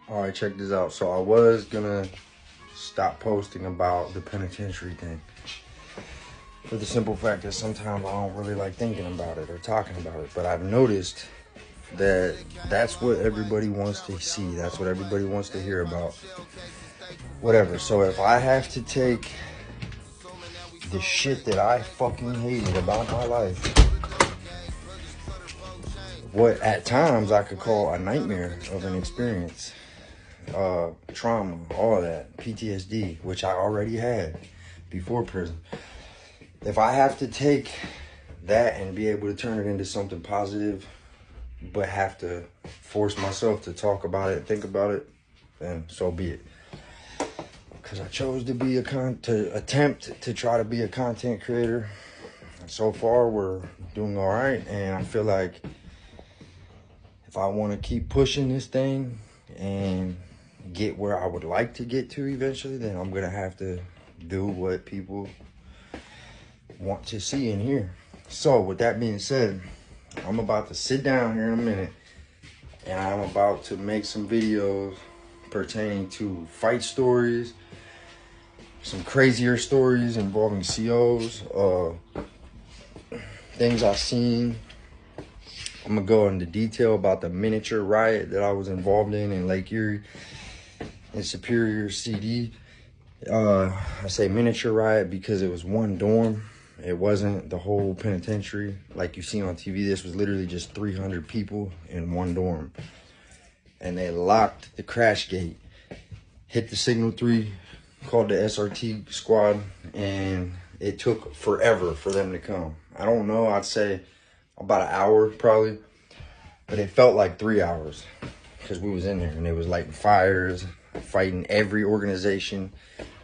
All right, check this out. So I was gonna stop posting about the penitentiary thing for the simple fact that sometimes I don't really like thinking about it or talking about it. But I've noticed that that's what everybody wants to see. That's what everybody wants to hear about. Whatever. So if I have to take the shit that I fucking hated about my life, what at times I could call a nightmare of an experience, trauma, all that, PTSD, which I already had before prison. If I have to take that and be able to turn it into something positive, but have to force myself to talk about it, think about it, then so be it. Because I chose to be attempt to try to be a content creator. And so far, we're doing all right, and I feel like if I want to keep pushing this thing and get where I would like to get to eventually, then I'm gonna have to do what people want to see and hear. So with that being said, I'm about to sit down here in a minute and I'm about to make some videos pertaining to fight stories, some crazier stories involving COs, things I've seen. I'm gonna go into detail about the miniature riot that I was involved in Lake Erie in Superior CD. I say miniature riot because it was one dorm. It wasn't the whole penitentiary like you see on TV. This was literally just 300 people in one dorm. And they locked the crash gate, hit the signal 3, called the SRT squad, and it took forever for them to come. I don't know, I'd say about an hour probably, but it felt like 3 hours because we was in there and it was lighting fires, fighting. Every organization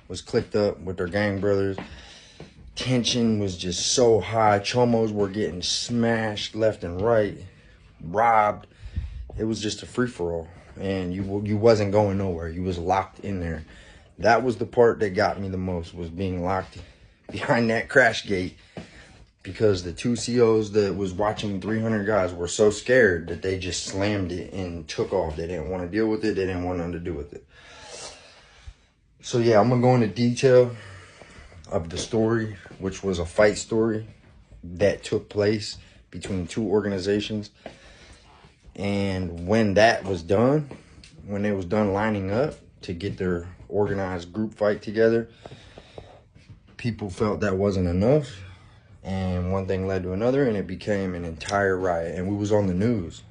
was clicked up with their gang brothers. Tension was just so high. Chomos were getting smashed left and right, robbed. It was just a free-for-all, and you wasn't going nowhere. You was locked in there. That was the part that got me the most, was being locked behind that crash gate, because the 2 COs that was watching 300 guys were so scared that they just slammed it and took off. They didn't want to deal with it. They didn't want nothing to do with it. So yeah, I'm gonna go into detail of the story, which was a fight story that took place between 2 organizations. And when that was done, when they was done lining up to get their organized group fight together, people felt that wasn't enough, and one thing led to another, and it became an entire riot, and we was on the news.